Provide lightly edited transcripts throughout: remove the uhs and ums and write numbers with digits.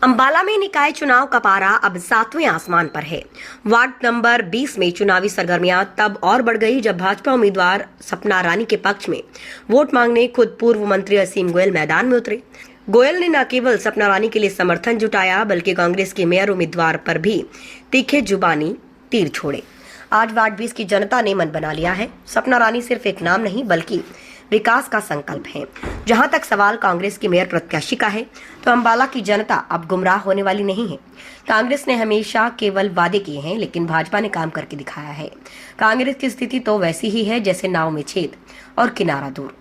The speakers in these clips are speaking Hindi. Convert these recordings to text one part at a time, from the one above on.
अंबाला में निकाय चुनाव का पारा अब 7वें आसमान पर है। वार्ड नंबर 20 में चुनावी सरगर्मियां तब और बढ़ गई जब भाजपा उम्मीदवार सपना रानी के पक्ष में वोट मांगने खुद पूर्व मंत्री असीम गोयल मैदान में उतरे। गोयल ने न केवल सपना रानी के लिए समर्थन जुटाया बल्कि कांग्रेस के मेयर उम्मीदवार पर भी तीखे जुबानी तीर छोड़े। आज वार्ड 20 की जनता ने मन बना लिया है। सपना रानी सिर्फ एक नाम नहीं बल्कि विकास का संकल्प है। जहां तक सवाल कांग्रेस की मेयर प्रत्याशी का है तो अंबाला की जनता अब गुमराह होने वाली नहीं है। कांग्रेस ने हमेशा केवल वादे किए हैं लेकिन भाजपा ने काम करके दिखाया है। कांग्रेस की स्थिति तो वैसी ही है जैसे नाव में छेद और किनारा दूर।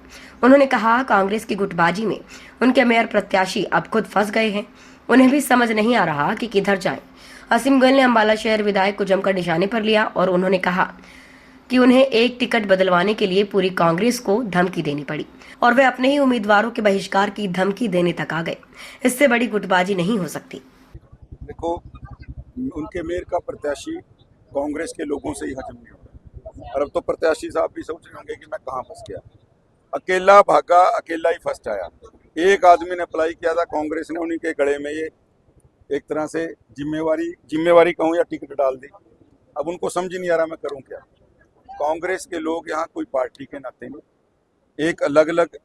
उन्होंने कहा कांग्रेस की गुटबाजी में उनके मेयर प्रत्याशी अब खुद फंस गए हैं। उन्हें भी समझ नहीं आ रहा कि किधर जाएं। असीम गोयल ने अंबाला शहर विधायक को जमकर निशाने पर लिया और उन्होंने कहा कि उन्हें एक टिकट बदलवाने के लिए पूरी कांग्रेस को धमकी देनी पड़ी और वे अपने ही उम्मीदवारों के बहिष्कार की धमकी देने तक आ गए। इससे बड़ी गुटबाजी नहीं हो सकती। देखो, उनके मेयर का प्रत्याशी कांग्रेस के लोगों से ही हजम नहीं होता और अब तो प्रत्याशी साहब भी सोच रहे होंगे कि मैं कहाँ फंस गया। अकेला भागा, अकेला ही फंस आया। एक आदमी ने अप्लाई किया था, कांग्रेस ने उन्हीं के गले में ये एक तरह से जिम्मेवारी कहूँ या टिकट डाल दी। अब उनको समझ ही नहीं आ रहा मैं करूँ क्या। कांग्रेस के लोग यहाँ कोई पार्टी के नाते नहीं, एक अलग अलग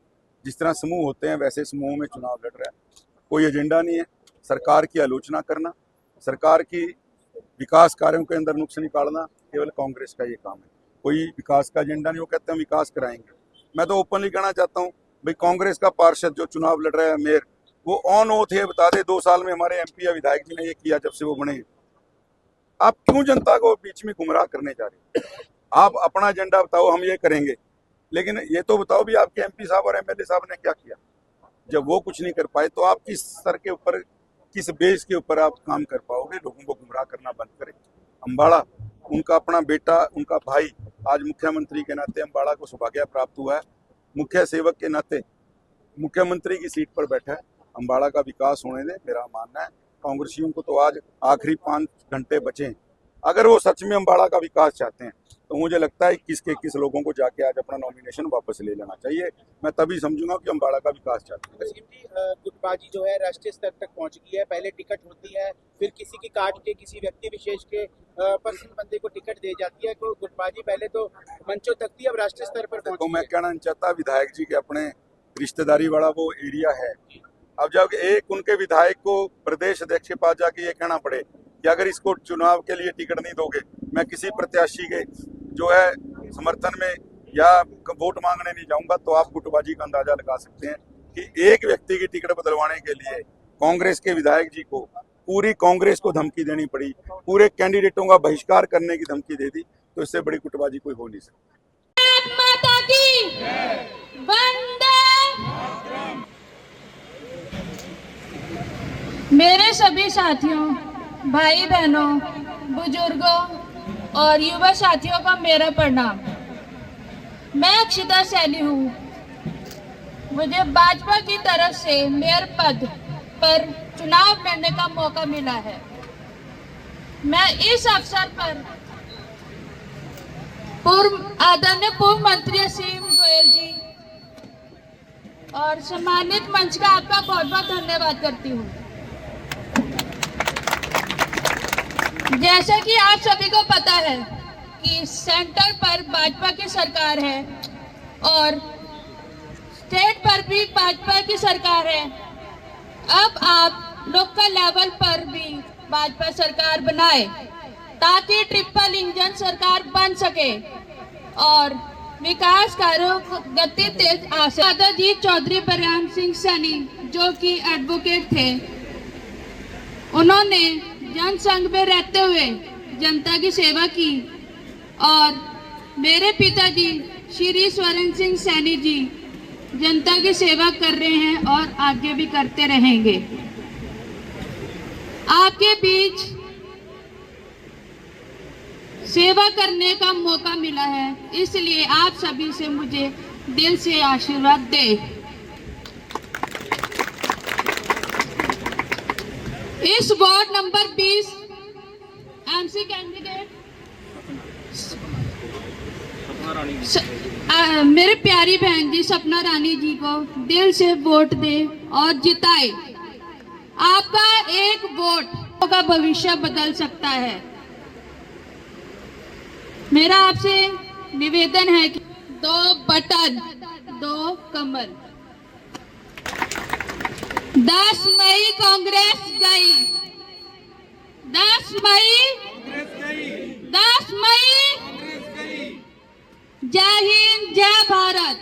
जिस तरह समूह होते हैं वैसे समूहों में चुनाव लड़ रहा है। कोई एजेंडा नहीं है। सरकार की आलोचना करना, सरकार की विकास कार्यों के अंदर नुक्स निकालना केवल कांग्रेस का ये काम है। कोई विकास का एजेंडा नहीं। वो कहते हैं विकास कराएंगे। मैं तो ओपनली कहना चाहता हूँ भाई, कांग्रेस का पार्षद जो चुनाव लड़ रहा है मेयर, वो ऑन ओथ है बता दे 2 साल में हमारे एमपी या विधायक जी ने ये किया जब से वो बने। आप क्यों जनता को बीच में गुमराह करने जा रहे हैं? आप अपना एजेंडा बताओ, हम ये करेंगे, लेकिन ये तो बताओ भी आपके एमपी साहब और एमएलए साहब ने क्या किया। जब वो कुछ नहीं कर पाए तो आप किस स्तर के ऊपर, किस बेस के ऊपर आप काम कर पाओगे? लोगों को गुमराह करना बंद करें। अंबाला, उनका अपना बेटा, उनका भाई आज मुख्यमंत्री के नाते अंबाला को सौभाग्य प्राप्त हुआ है। मुख्य सेवक के नाते मुख्यमंत्री की सीट पर बैठा है। अंबाला का विकास होने दे, मेरा मानना है। कांग्रेसियों को तो आज आखिरी 5 घंटे बचे हैं। अगर वो सच में अंबाला का विकास चाहते हैं तो मुझे लगता है किस लोगों को जाके आज अपना नॉमिनेशन वापस ले लेना चाहिए। मैं तभी समझूंगा कि अंबाला का विकास चाहते हैं। गुटबाजी जो है राष्ट्रीय स्तर तक पहुंच गई है। पहले टिकट होती है, फिर किसी की काट के किसी व्यक्ति विशेष के पर्सनल बंदे को टिकट दे जाती है। तो गुटबाजी पहले तो मंचों तक थी, अब राष्ट्रीय स्तर पर पहुंच गई है। मैं कहना नहीं चाहता, विधायक जी के अपने रिश्तेदारी वाला वो एरिया है। अब जब एक उनके विधायक को प्रदेश अध्यक्ष के पास जाके ये कहना पड़े कि अगर इसको चुनाव के लिए टिकट नहीं दोगे, मैं किसी प्रत्याशी के जो है समर्थन में या वोट मांगने नहीं जाऊंगा, तो आप गुटबाजी का अंदाजा लगा सकते हैं कि एक व्यक्ति की टिकट बदलवाने के लिए कांग्रेस के विधायक जी को पूरी कांग्रेस को धमकी देनी पड़ी, पूरे कैंडिडेटों का बहिष्कार करने की धमकी दे दी। तो इससे बड़ी गुटबाजी कोई हो नहीं सकती। मेरे सभी साथियों, भाई बहनों, बुजुर्गों और युवा साथियों का मेरा प्रणाम। मैं अक्षिता सैनी हूँ। मुझे भाजपा की तरफ से मेयर पद पर चुनाव लड़ने का मौका मिला है। मैं इस अवसर पर आदरणीय पूर्व मंत्री असीम गोयल जी और सम्मानित मंच का आपका बहुत बहुत धन्यवाद करती हूँ। जैसा कि आप सभी को पता है कि सेंटर पर भाजपा की सरकार है और स्टेट पर भी भाजपा की सरकार है। अब आप लोकल लेवल पर भी भाजपा सरकार बनाए ताकि ट्रिपल इंजन सरकार बन सके और विकास कार्यों को गति तेज आ सके। दादाजी चौधरी बरहान सिंह सैनी जो कि एडवोकेट थे, उन्होंने जनसंघ में रहते हुए जनता की सेवा की और मेरे पिताजी श्री स्वरण सिंह सैनी जी जनता की सेवा कर रहे हैं और आगे भी करते रहेंगे। आपके बीच सेवा करने का मौका मिला है, इसलिए आप सभी से मुझे दिल से आशीर्वाद दें। इस वार्ड नंबर 20 एमसी कैंडिडेट मेरे प्यारी बहन जी सपना रानी जी को दिल से वोट दे और जिताए। आपका एक एक वोट का भविष्य बदल सकता है। मेरा आपसे निवेदन है कि 2 बटन 2 कमल। 10 मई कांग्रेस गई, 10 मई जय हिंद जय भारत।